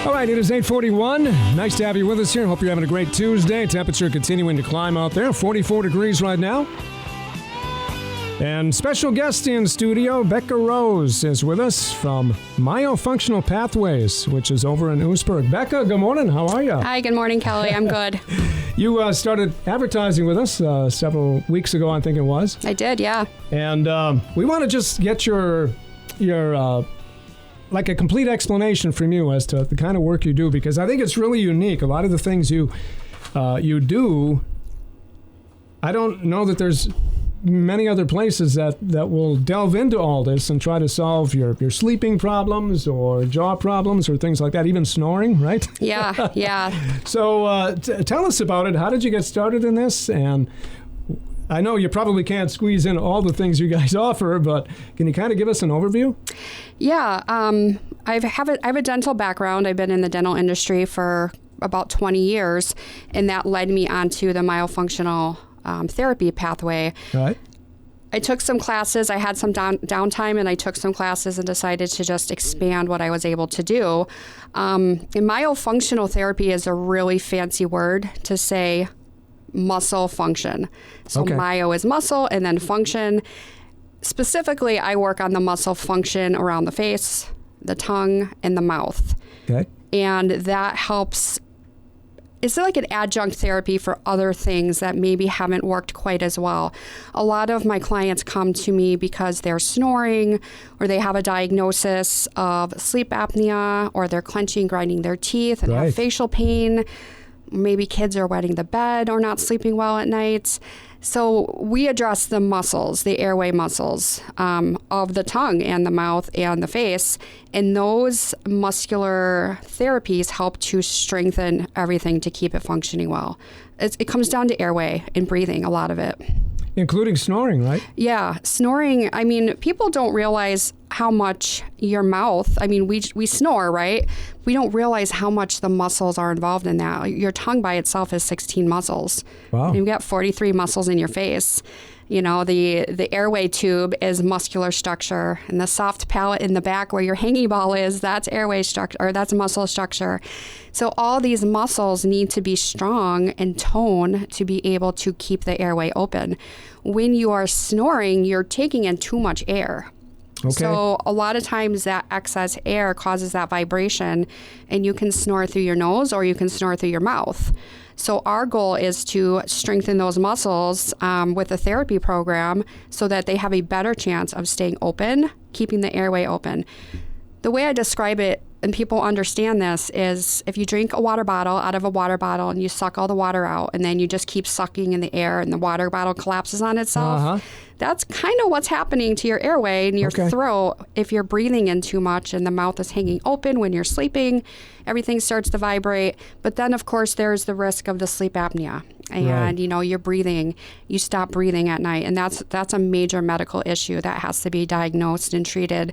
All right, it is 8:41. Nice to have you with us here. Hope you're having a great Tuesday. Temperature continuing to climb out there. 44 degrees right now. And special guest in studio, Becca Rose, is with us from Myofunctional Pathways, which is over in Oostburg. Becca, good morning. How are you? Hi, good morning, Kelly. I'm good. You started advertising with us several weeks ago, I think it was. I did, yeah. And we want to just get your like a complete explanation from you as to the kind of work you do, because I think it's really unique. A lot of the things you do, I don't know that there's many other places that will delve into all this and try to solve your sleeping problems or jaw problems or things like that, even snoring, right? Yeah, yeah. So tell us about it. How did you get started in this? And I know you probably can't squeeze in all the things you guys offer, but can you kind of give us an overview? Yeah, I have a dental background. I've been in the dental industry for about 20 years, and that led me onto the myofunctional therapy pathway. All right. I took some classes. I had some downtime, and I took some classes and decided to just expand what I was able to do. And myofunctional therapy is a really fancy word to say muscle function. So okay. Myo is muscle, and then function. Specifically, I work on the muscle function around the face, the tongue, and the mouth. Okay. And that helps. It's like an adjunct therapy for other things that maybe haven't worked quite as well. A lot of my clients come to me because they're snoring, or they have a diagnosis of sleep apnea, or they're clenching, grinding their teeth and have facial pain. Maybe kids are wetting the bed or not sleeping well at night. So we address the muscles, the airway muscles of the tongue and the mouth and the face. And those muscular therapies help to strengthen everything to keep it functioning well. It comes down to airway and breathing, a lot of it. Including snoring, right? Yeah, snoring. I mean, people don't realize how much your mouth, I mean, we snore, right? We don't realize how much the muscles are involved in that. Your tongue by itself is 16 muscles. Wow. You've got 43 muscles in your face. You know, the airway tube is muscular structure, and the soft palate in the back where your hanging ball is, that's airway structure, or that's muscle structure. So all these muscles need to be strong and toned to be able to keep the airway open. When you are snoring, you're taking in too much air. Okay. So a lot of times that excess air causes that vibration, and you can snore through your nose or you can snore through your mouth. So our goal is to strengthen those muscles with a therapy program so that they have a better chance of staying open, keeping the airway open. The way I describe it, and people understand this, is if you drink a water bottle out of a water bottle and you suck all the water out, and then you just keep sucking in the air and the water bottle collapses on itself, that's kind of what's happening to your airway and your throat. If you're breathing in too much and the mouth is hanging open when you're sleeping, everything starts to vibrate. But then, of course, there's the risk of the sleep apnea. And, you know, you're breathing, you stop breathing at night. And that's a major medical issue that has to be diagnosed and treated.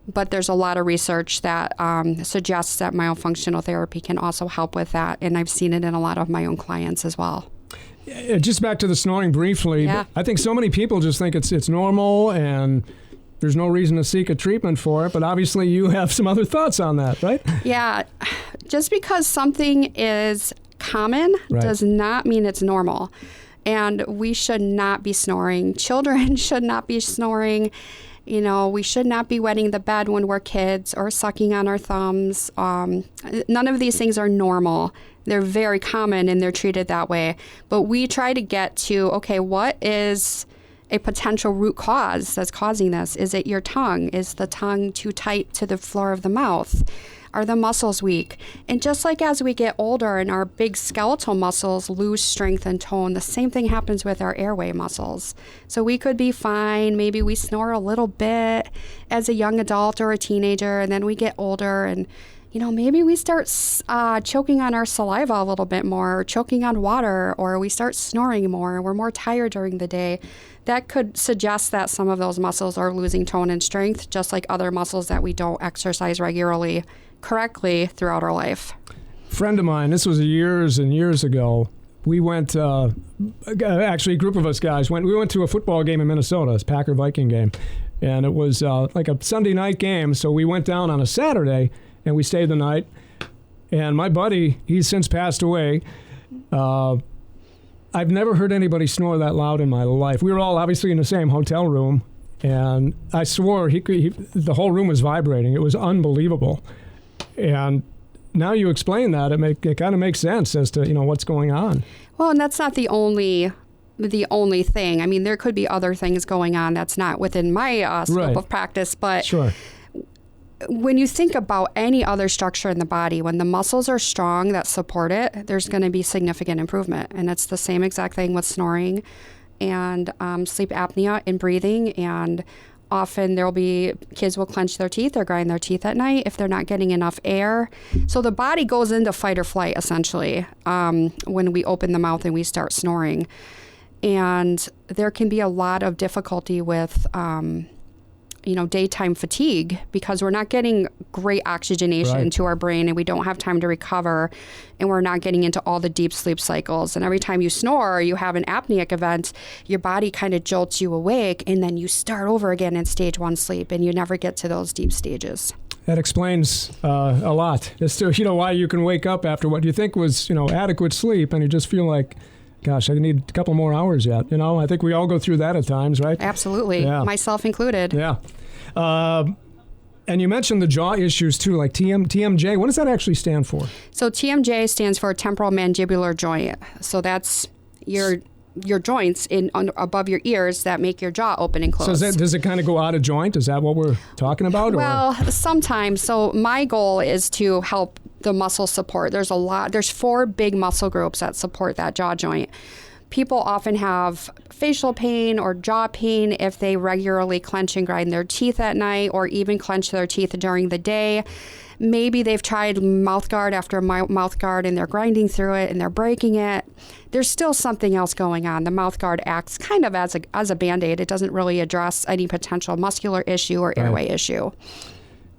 But there's a lot of research that suggests that myofunctional therapy can also help with that. And I've seen it in a lot of my own clients as well. Just back to the snoring briefly. Yeah. I think so many people just think it's normal and there's no reason to seek a treatment for it. But obviously you have some other thoughts on that, right? Yeah. Just because something is common does not mean it's normal. And we should not be snoring. Children should not be snoring. You know, we should not be wetting the bed when we're kids or sucking on our thumbs. None of these things are normal. They're very common and they're treated that way. But we try to get to, okay, what is a potential root cause that's causing this? Is it your tongue? Is the tongue too tight to the floor of the mouth? Are the muscles weak? And just like as we get older and our big skeletal muscles lose strength and tone, the same thing happens with our airway muscles. So we could be fine. Maybe we snore a little bit as a young adult or a teenager, and then we get older and, you know, maybe we start choking on our saliva a little bit more, or choking on water, or we start snoring more, we're more tired during the day. That could suggest that some of those muscles are losing tone and strength, just like other muscles that we don't exercise regularly correctly throughout our life. Friend of mine, this was years and years ago, we went, actually a group of us guys we went to a football game in Minnesota, a Packer-Viking game, and it was like a Sunday night game, so we went down on a Saturday and we stayed the night. And my buddy, he's since passed away. I've never heard anybody snore that loud in my life. We were all obviously in the same hotel room, and I swore the whole room was vibrating. It was unbelievable. And now you explain that, it kind of makes sense as to what's going on. Well, and that's not the only thing. I mean, there could be other things going on that's not within my scope of practice, but sure. When you think about any other structure in the body, when the muscles are strong that support it, there's going to be significant improvement. And it's the same exact thing with snoring and sleep apnea and breathing. And often kids will clench their teeth or grind their teeth at night if they're not getting enough air. So the body goes into fight or flight, essentially, when we open the mouth and we start snoring. And there can be a lot of difficulty with daytime fatigue because we're not getting great oxygenation to our brain and we don't have time to recover and we're not getting into all the deep sleep cycles. And every time you snore, you have an apneic event, your body kind of jolts you awake and then you start over again in stage 1 sleep and you never get to those deep stages. That explains a lot as to, why you can wake up after what you think was, adequate sleep and you just feel like, gosh, I need a couple more hours yet. I think we all go through that at times, right? Absolutely. Yeah. Myself included. Yeah. And you mentioned the jaw issues too, like TMJ. What does that actually stand for? So TMJ stands for temporal mandibular joint. So that's your joints above your ears that make your jaw open and close. So does it kind of go out of joint? Is that what we're talking about? Well, sometimes. So my goal is to help the muscle support. There's 4 big muscle groups that support that jaw joint. People often have facial pain or jaw pain if they regularly clench and grind their teeth at night or even clench their teeth during the day. Maybe they've tried mouth guard after mouth guard and they're grinding through it and they're breaking it. There's still something else going on. The mouth guard acts kind of as a Band-Aid. It doesn't really address any potential muscular issue or airway issue.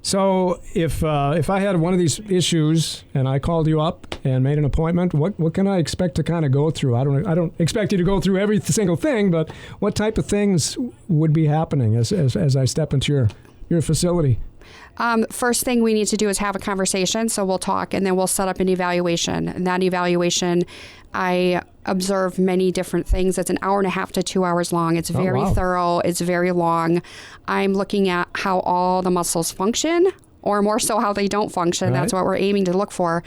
So if I had one of these issues and I called you up and made an appointment, what can I expect to kind of go through? I don't expect you to go through every single thing, but what type of things would be happening as I step into your facility? First thing we need to do is have a conversation. So we'll talk and then we'll set up an evaluation. And that evaluation, I observe many different things. It's an 1.5 to 2 hours long. It's very thorough. It's very long. I'm looking at how all the muscles function, or more so how they don't function. Right. That's what we're aiming to look for.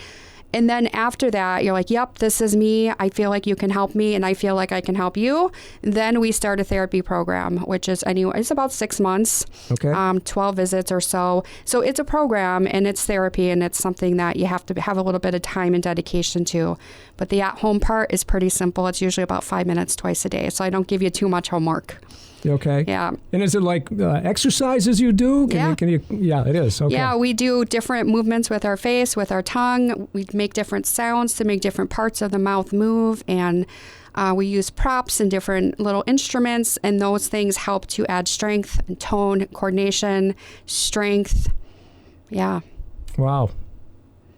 And then after that, you're like, yep, this is me. I feel like you can help me and I feel like I can help you. Then we start a therapy program, which is it's about 6 months, 12 visits or so. So it's a program and it's therapy and it's something that you have to have a little bit of time and dedication to. But the at-home part is pretty simple. It's usually about 5 minutes twice a day. So I don't give you too much homework. Okay. Yeah. And is it like exercises you do? Yeah, it is. Okay. Yeah, we do different movements with our face, with our tongue. We make different sounds to make different parts of the mouth move. And we use props and different little instruments. And those things help to add strength and tone, coordination, strength. Yeah. Wow.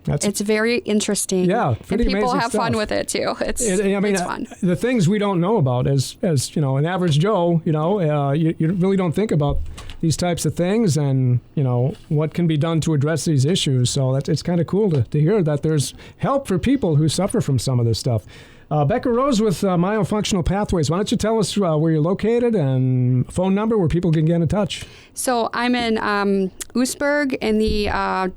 It's very interesting. Yeah, pretty amazing and people have stuff. Fun with it too. It's fun. The things we don't know about as an average Joe, you really don't think about these types of things and what can be done to address these issues. So it's kind of cool to hear that there's help for people who suffer from some of this stuff. Becca Rose with Myofunctional Pathways. Why don't you tell us where you're located and phone number where people can get in touch? So I'm in Oostburg in the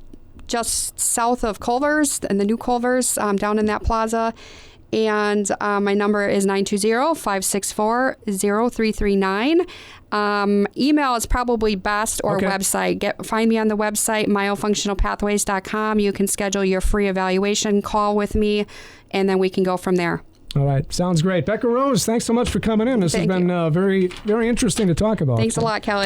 just south of Culver's and the new Culver's down in that plaza. And my number is 920-564-0339. Email is probably best, or website. Find me on the website, myofunctionalpathways.com. You can schedule your free evaluation call with me, and then we can go from there. All right. Sounds great. Becca Rose, thanks so much for coming in. This has been very, very interesting to talk about. Thanks a lot, Kelly.